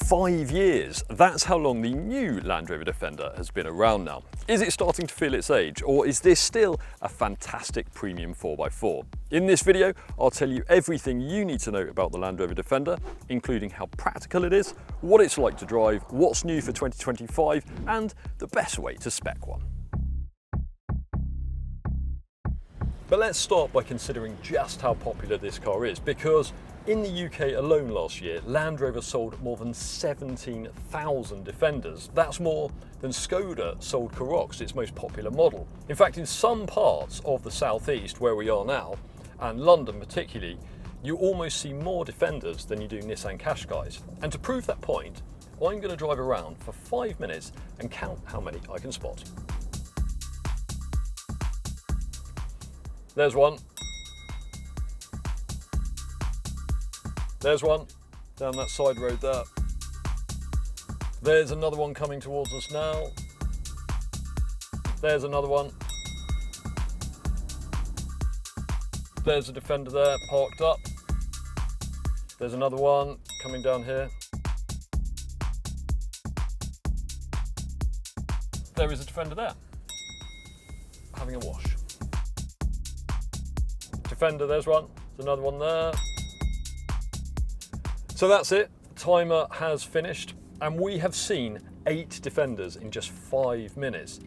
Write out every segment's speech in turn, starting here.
5 years, that's how long the new Land Rover Defender has been around now. Is it starting to feel its age, or is this still a fantastic premium 4x4? In this video, I'll tell you everything you need to know about the Land Rover Defender, including how practical it is, what it's like to drive, what's new for 2025, and the best way to spec one. But let's start by considering just how popular this car is, because in the UK alone last year, Land Rover sold more than 17,000 Defenders. That's more than Skoda sold Karoq, its most popular model. In fact, in some parts of the southeast where we are now, and London particularly, you almost see more Defenders than you do Nissan Qashqais. And to prove that point, I'm going to drive around for 5 minutes and count how many I can spot. There's one. There's one down that side road there. There's another one coming towards us now. There's another one. There's a Defender there parked up. There's another one coming down here. There is a Defender there, having a wash. Defender, there's one. There's another one there. So that's it. The timer has finished, and we have seen 8 Defenders in just 5 minutes.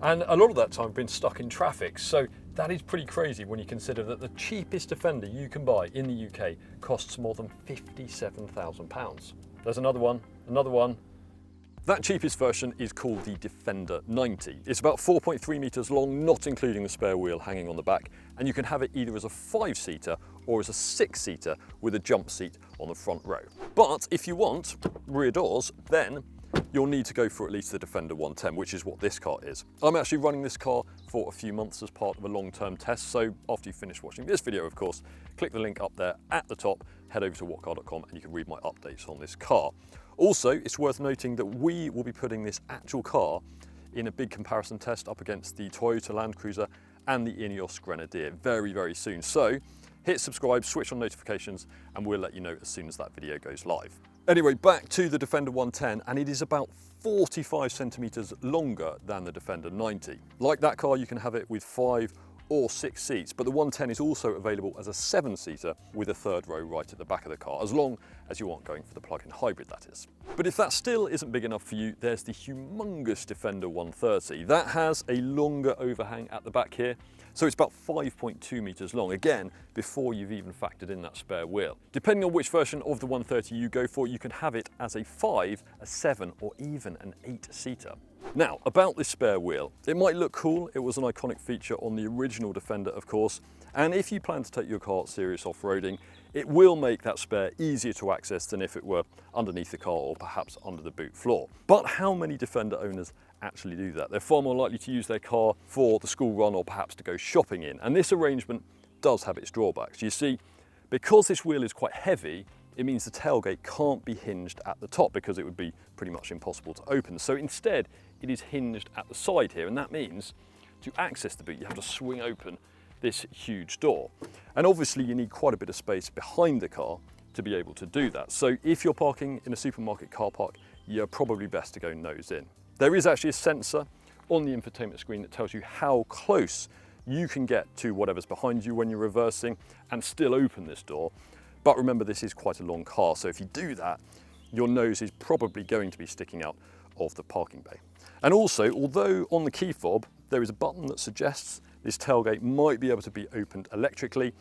And a lot of that time we've been stuck in traffic. So that is pretty crazy when you consider that the cheapest Defender you can buy in the UK costs more than £57,000. There's another one, another one. That cheapest version is called the Defender 90. It's about 4.3 metres long, not including the spare wheel hanging on the back, and you can have it either as a 5-seater or as a 6-seater with a jump seat on the front row. But if you want rear doors, then you'll need to go for at least the Defender 110, which is what this car is. I'm actually running this car for a few months as part of a long-term test, so after you finish watching this video, of course, click the link up there at the top, head over to whatcar.com and you can read my updates on this car. Also, it's worth noting that we will be putting this actual car in a big comparison test up against the Toyota Land Cruiser and the Ineos Grenadier very, very soon. So hit subscribe, switch on notifications, and we'll let you know as soon as that video goes live. Anyway, back to the Defender 110, and it is about 45 centimetres longer than the Defender 90. Like that car, you can have it with 5 or 6 seats, but the 110 is also available as a 7-seater with a 3rd row right at the back of the car, as long as you aren't going for the plug-in hybrid, that is. But if that still isn't big enough for you, there's the humongous Defender 130. That has a longer overhang at the back here, so it's about 5.2 metres long, again, before you've even factored in that spare wheel. Depending on which version of the 130 you go for, you can have it as a 5, a 7, or even an 8-seater. Now, about this spare wheel, it might look cool. It was an iconic feature on the original Defender, of course, and if you plan to take your car serious off-roading, it will make that spare easier to access than if it were underneath the car or perhaps under the boot floor. But how many Defender owners actually do that? They're far more likely to use their car for the school run or perhaps to go shopping in, and this arrangement does have its drawbacks. You see, because this wheel is quite heavy, it means the tailgate can't be hinged at the top because it would be pretty much impossible to open. So instead, it is hinged at the side here, and that means to access the boot, you have to swing open this huge door. And obviously you need quite a bit of space behind the car to be able to do that. So if you're parking in a supermarket car park, you're probably best to go nose in. There is actually a sensor on the infotainment screen that tells you how close you can get to whatever's behind you when you're reversing and still open this door. But remember, this is quite a long car, so if you do that, your nose is probably going to be sticking out of the parking bay. And also, although on the key fob there is a button that suggests this tailgate might be able to be opened electrically,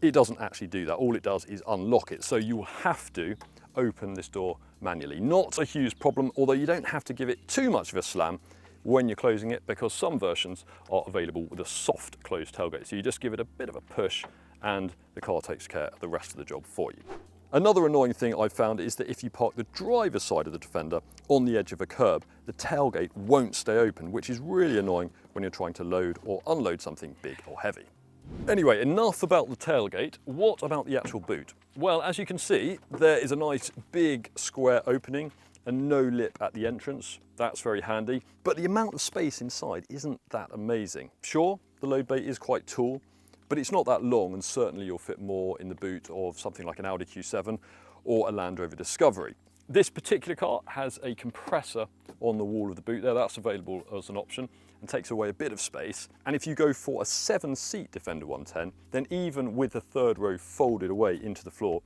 it doesn't actually do that. All it does is unlock it, so you will have to open this door manually. Not a huge problem, although you don't have to give it too much of a slam when you're closing it, because some versions are available with a soft closed tailgate, so you just give it a bit of a push and the car takes care of the rest of the job for you. Another annoying thing I've found is that if you park the driver's side of the Defender on the edge of a curb, the tailgate won't stay open, which is really annoying when you're trying to load or unload something big or heavy. Anyway, enough about the tailgate. What about the actual boot? Well, as you can see, there is a nice big square opening and no lip at the entrance. That's very handy, but the amount of space inside isn't that amazing. Sure, the load bay is quite tall, but it's not that long, and certainly you'll fit more in the boot of something like an Audi Q7 or a Land Rover Discovery. This particular car has a compressor on the wall of the boot there. That's available as an option and takes away a bit of space. And if you go for a 7-seat Defender 110, then even with the third row folded away into the floor,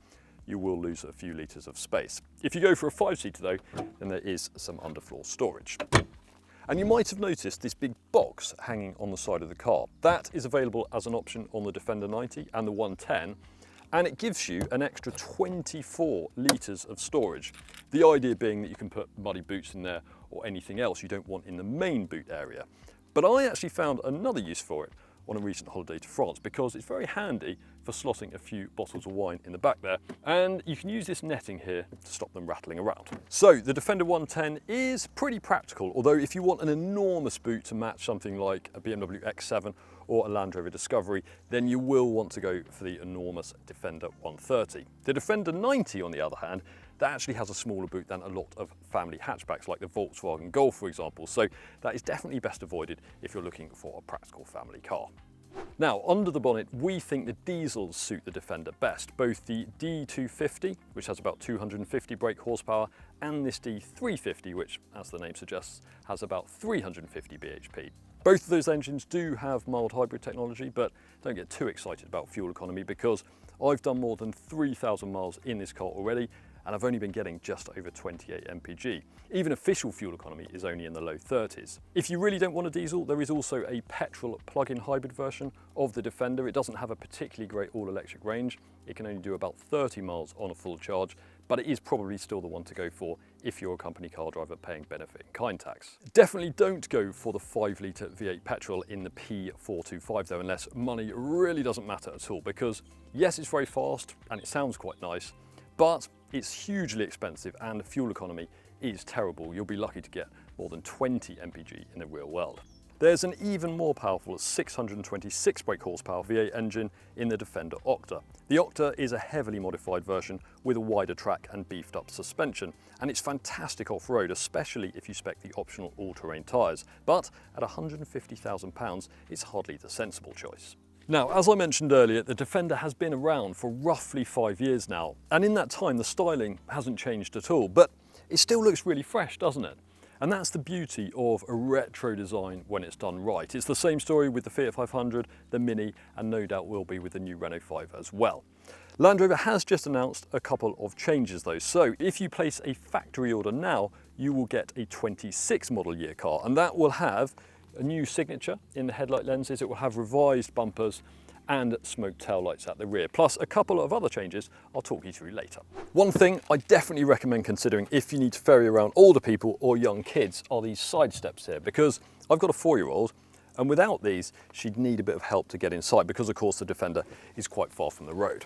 you will lose a few litres of space. If you go for a 5-seater though, then there is some underfloor storage. And you might have noticed this big box hanging on the side of the car. That is available as an option on the Defender 90 and the 110, and it gives you an extra 24 litres of storage. The idea being that you can put muddy boots in there or anything else you don't want in the main boot area. But I actually found another use for it on a recent holiday to France, because it's very handy for slotting a few bottles of wine in the back there, and you can use this netting here to stop them rattling around. So the Defender 110 is pretty practical, although if you want an enormous boot to match something like a BMW X7 or a Land Rover Discovery, then you will want to go for the enormous Defender 130. The Defender 90, on the other hand, that actually has a smaller boot than a lot of family hatchbacks like the Volkswagen Golf, for example, so that is definitely best avoided if you're looking for a practical family car. Now, under the bonnet, we think the diesels suit the Defender best, both the D250, which has about 250 brake horsepower, and this D350, which, as the name suggests, has about 350 bhp. Both of those engines do have mild hybrid technology, but don't get too excited about fuel economy, because I've done more than 3,000 miles in this car already, and I've only been getting just over 28 mpg. Even official fuel economy is only in the low 30s. If you really don't want a diesel, there is also a petrol plug-in hybrid version of the Defender. It doesn't have a particularly great all-electric range. It can only do about 30 miles on a full charge, but it is probably still the one to go for if you're a company car driver paying benefit in kind tax. Definitely don't go for the 5-litre V8 petrol in the P425 though, unless money really doesn't matter at all, because yes, it's very fast and it sounds quite nice, but it's hugely expensive and the fuel economy is terrible. You'll be lucky to get more than 20 mpg in the real world. There's an even more powerful 626 brake horsepower V8 engine in the Defender Octa. The Octa is a heavily modified version with a wider track and beefed up suspension, and it's fantastic off-road, especially if you spec the optional all-terrain tyres, but at £150,000 it's hardly the sensible choice. Now, as I mentioned earlier, the Defender has been around for roughly 5 years now, and in that time the styling hasn't changed at all, but it still looks really fresh, doesn't it? And that's the beauty of a retro design when it's done right. It's the same story with the Fiat 500, the Mini, and no doubt will be with the new Renault 5 as well. Land Rover has just announced a couple of changes though, so if you place a factory order now, you will get a 26 model year car, and that will have a new signature in the headlight lenses. It will have revised bumpers and smoked taillights at the rear, plus a couple of other changes I'll talk you through later. One thing I definitely recommend considering if you need to ferry around older people or young kids are these side steps here, because I've got a 4-year-old and without these she'd need a bit of help to get inside, because of course the Defender is quite far from the road.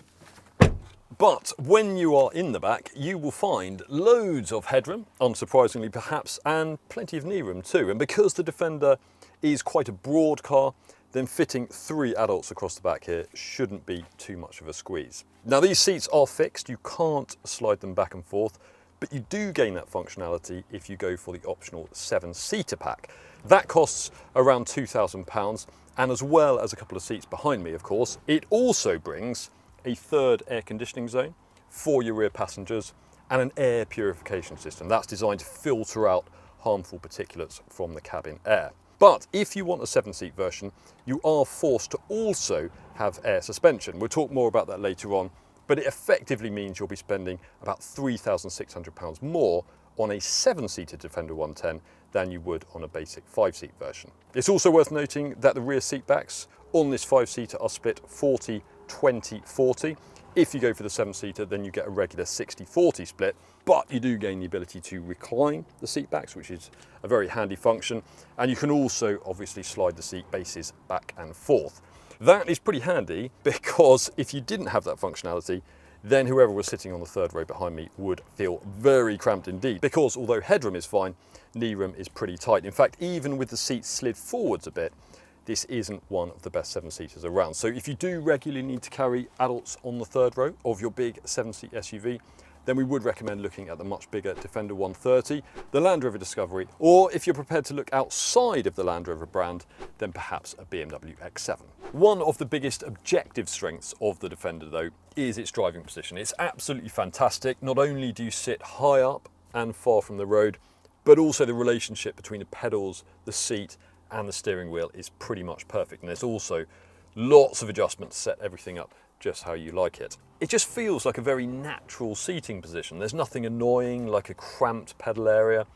But when you are in the back, you will find loads of headroom, unsurprisingly perhaps, and plenty of knee room too. And because the Defender is quite a broad car, then fitting 3 adults across the back here shouldn't be too much of a squeeze. Now these seats are fixed, you can't slide them back and forth, but you do gain that functionality if you go for the optional 7-seater pack. That costs around £2,000, and as well as a couple of seats behind me, of course, it also brings a 3rd air conditioning zone for your rear passengers and an air purification system. That's designed to filter out harmful particulates from the cabin air. But if you want a 7-seat version, you are forced to also have air suspension. We'll talk more about that later on, but it effectively means you'll be spending about £3,600 more on a 7-seater Defender 110 than you would on a basic 5-seat version. It's also worth noting that the rear seat backs on this 5-seater are split 40-20-40. If you go for the 7-seater, then you get a regular 60-40 split, but you do gain the ability to recline the seat backs, which is a very handy function. And you can also obviously slide the seat bases back and forth. That is pretty handy, because if you didn't have that functionality, then whoever was sitting on the 3rd row behind me would feel very cramped indeed, because although headroom is fine, knee room is pretty tight. In fact, even with the seats slid forwards a bit, this isn't one of the best 7-seaters around. So if you do regularly need to carry adults on the 3rd row of your big 7-seat SUV, then we would recommend looking at the much bigger Defender 130, the Land Rover Discovery, or if you're prepared to look outside of the Land Rover brand, then perhaps a BMW X7. One of the biggest objective strengths of the Defender though is its driving position. It's absolutely fantastic. Not only do you sit high up and far from the road, but also the relationship between the pedals, the seat and the steering wheel is pretty much perfect. And there's also lots of adjustments to set everything up just how you like it. It just feels like a very natural seating position. There's nothing annoying like a cramped pedal area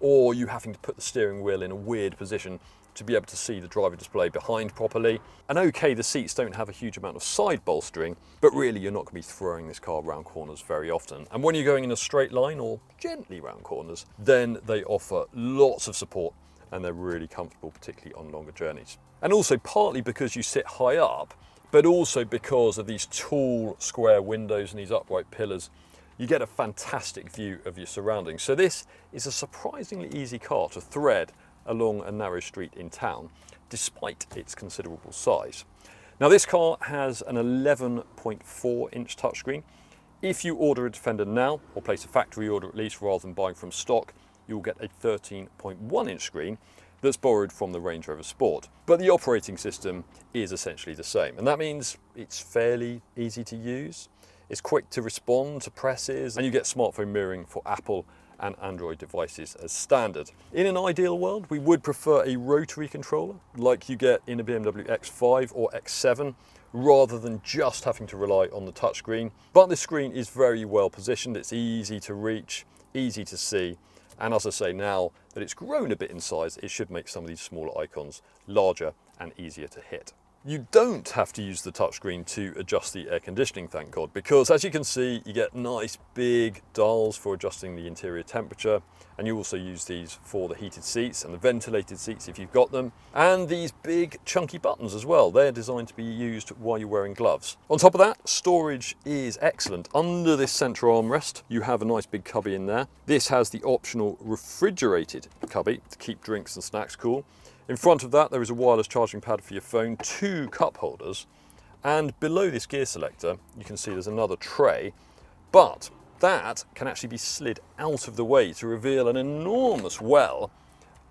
or you having to put the steering wheel in a weird position to be able to see the driver display behind properly. And okay, the seats don't have a huge amount of side bolstering, but really you're not going to be throwing this car around corners very often. And when you're going in a straight line or gently round corners, then they offer lots of support and they're really comfortable, particularly on longer journeys. And also partly because you sit high up, but also because of these tall square windows and these upright pillars, you get a fantastic view of your surroundings. So this is a surprisingly easy car to thread along a narrow street in town, despite its considerable size. Now this car has an 11.4 inch touchscreen. If you order a Defender now, or place a factory order at least rather than buying from stock, you'll get a 13.1 inch screen that's borrowed from the Range Rover Sport. But the operating system is essentially the same, and that means it's fairly easy to use. It's quick to respond to presses, and you get smartphone mirroring for Apple and Android devices as standard. In an ideal world, we would prefer a rotary controller like you get in a BMW X5 or X7, rather than just having to rely on the touchscreen. But the screen is very well positioned, it's easy to reach, easy to see, and as I say, now that it's grown a bit in size, it should make some of these smaller icons larger and easier to hit. You don't have to use the touchscreen to adjust the air conditioning, thank God, because as you can see, you get nice big dials for adjusting the interior temperature, and you also use these for the heated seats and the ventilated seats if you've got them, and these big chunky buttons as well. They're designed to be used while you're wearing gloves. On top of that, storage is excellent. Under this central armrest, you have a nice big cubby in there. This has the optional refrigerated cubby to keep drinks and snacks cool. In front of that, there is a wireless charging pad for your phone, 2 cup holders, and below this gear selector, you can see there's another tray, but that can actually be slid out of the way to reveal an enormous well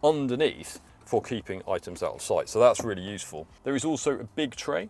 underneath for keeping items out of sight. So that's really useful. There is also a big tray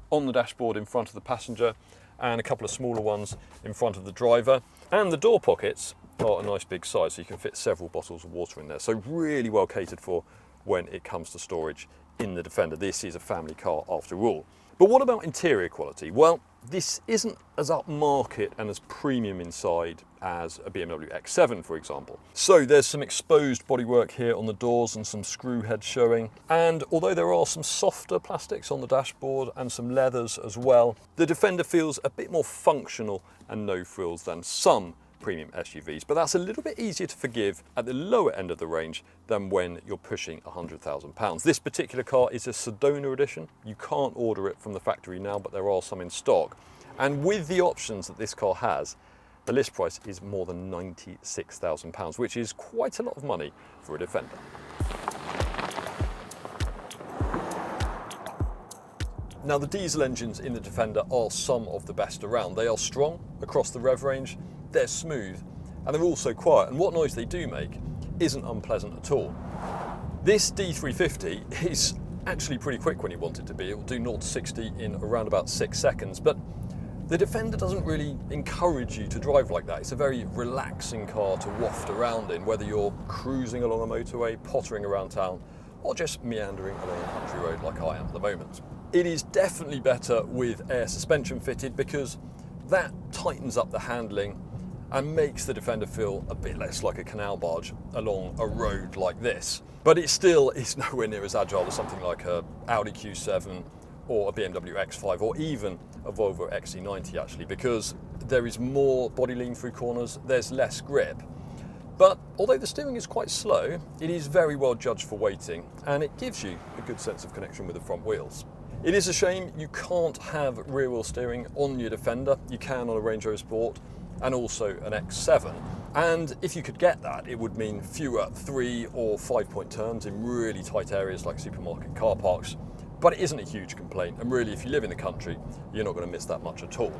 on the dashboard in front of the passenger and a couple of smaller ones in front of the driver. And the door pockets are a nice big size, so you can fit several bottles of water in there. So really well catered for when it comes to storage in the Defender. This is a family car after all. But what about interior quality? Well, this isn't as upmarket and as premium inside as a BMW X7, for example. So there's some exposed bodywork here on the doors and some screw heads showing. And although there are some softer plastics on the dashboard and some leathers as well, the Defender feels a bit more functional and no frills than some premium SUVs, but that's a little bit easier to forgive at the lower end of the range than when you're pushing £100,000. This particular car is a Sedona edition. You can't order it from the factory now, but there are some in stock. And with the options that this car has, the list price is more than £96,000, which is quite a lot of money for a Defender. Now, the diesel engines in the Defender are some of the best around. They are strong across the rev range, they're smooth, and they're also quiet, and what noise they do make isn't unpleasant at all. This D350 is actually pretty quick when you want it to be. It will do 0 to 60 in around about 6 seconds, but the Defender doesn't really encourage you to drive like that. It's a very relaxing car to waft around in, whether you're cruising along a motorway, pottering around town, or just meandering along a country road like I am at the moment. It is definitely better with air suspension fitted because that tightens up the handling and makes the Defender feel a bit less like a canal barge along a road like this. But it still is nowhere near as agile as something like a Audi Q7 or a BMW X5 or even a Volvo XC90 actually, because there is more body lean through corners, there's less grip. But although the steering is quite slow, it is very well judged for weighting and it gives you a good sense of connection with the front wheels. It is a shame you can't have rear wheel steering on your Defender. You can on a Range Rover Sport and also an X7. And if you could get that, it would mean fewer 3 or 5 point turns in really tight areas like supermarket car parks. But it isn't a huge complaint, and really if you live in the country, you're not going to miss that much at all.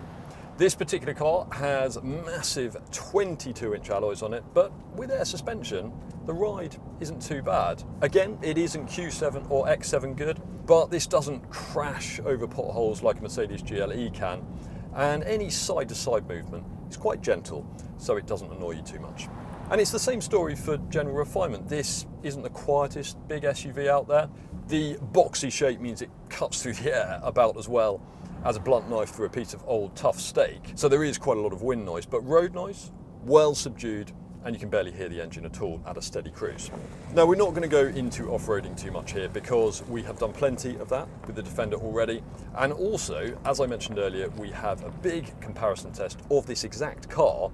This particular car has massive 22-inch alloys on it, but with air suspension, the ride isn't too bad. Again, it isn't Q7 or X7 good, but this doesn't crash over potholes like a Mercedes GLE can, and any side-to-side movement is quite gentle, so it doesn't annoy you too much. And it's the same story for general refinement. This isn't the quietest big SUV out there. The boxy shape means it cuts through the air about as well as a blunt knife through a piece of old tough steak. So there is quite a lot of wind noise, but road noise, well subdued, and you can barely hear the engine at all at a steady cruise. Now, we're not going to go into off-roading too much here because we have done plenty of that with the Defender already. And also, as I mentioned earlier, we have a big comparison test of this exact car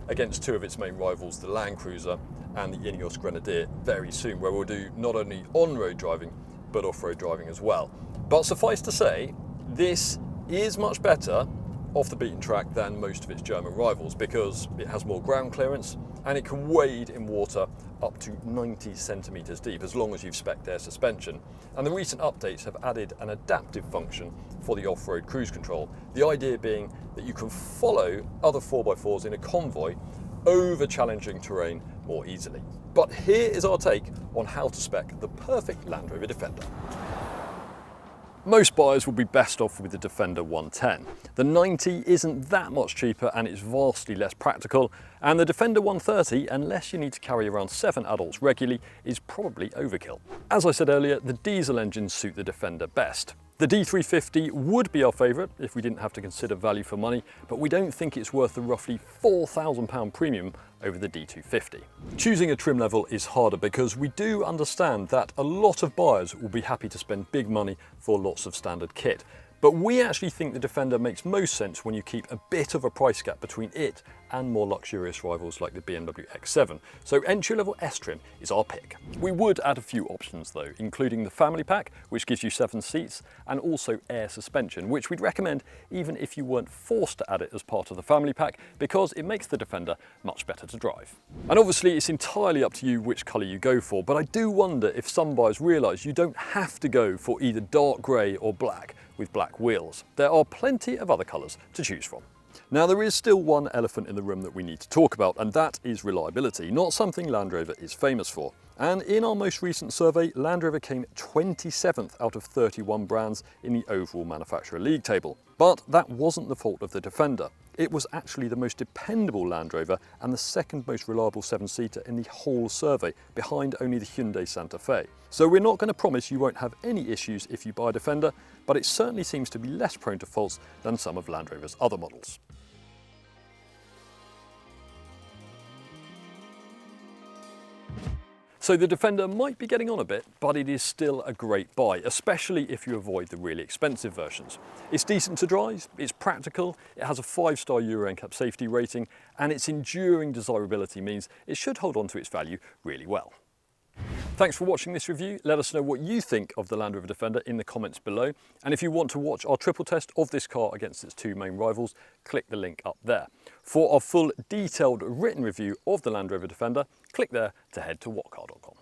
against two of its main rivals, the Land Cruiser and the Ineos Grenadier, very soon, where we'll do not only on-road driving, but off-road driving as well. But suffice to say, this is much better off the beaten track than most of its German rivals because it has more ground clearance and it can wade in water up to 90 centimetres deep as long as you've spec'd air suspension. And the recent updates have added an adaptive function for the off-road cruise control, the idea being that you can follow other 4x4s in a convoy over challenging terrain more easily. But here is our take on how to spec the perfect Land Rover Defender. Most buyers will be best off with the Defender 110. The 90 isn't that much cheaper and it's vastly less practical, and the Defender 130, unless you need to carry around 7 adults regularly, is probably overkill. As I said earlier, the diesel engines suit the Defender best. The D350 would be our favourite if we didn't have to consider value for money, but we don't think it's worth the roughly £4,000 premium over the D250. Choosing a trim level is harder because we do understand that a lot of buyers will be happy to spend big money for lots of standard kit. But we actually think the Defender makes most sense when you keep a bit of a price gap between it and more luxurious rivals like the BMW X7. So entry-level S-Trim is our pick. We would add a few options though, including the family pack, which gives you 7 seats, and also air suspension, which we'd recommend even if you weren't forced to add it as part of the family pack, because it makes the Defender much better to drive. And obviously it's entirely up to you which colour you go for, but I do wonder if some buyers realise you don't have to go for either dark grey or black with black wheels. There are plenty of other colours to choose from. Now, there is still one elephant in the room that we need to talk about, and that is reliability, not something Land Rover is famous for. And in our most recent survey, Land Rover came 27th out of 31 brands in the overall manufacturer league table. But that wasn't the fault of the Defender. It was actually the most dependable Land Rover and the second most reliable 7-seater in the whole survey, behind only the Hyundai Santa Fe. So we're not going to promise you won't have any issues if you buy a Defender, but it certainly seems to be less prone to faults than some of Land Rover's other models. So the Defender might be getting on a bit, but it is still a great buy, especially if you avoid the really expensive versions. It's decent to drive, it's practical, it has a 5-star Euro NCAP safety rating, and its enduring desirability means it should hold on to its value really well. Thanks for watching this review. Let us know what you think of the Land Rover Defender in the comments below. And if you want to watch our triple test of this car against its 2 main rivals, click the link up there. For our full detailed written review of the Land Rover Defender, click there to head to whatcar.com.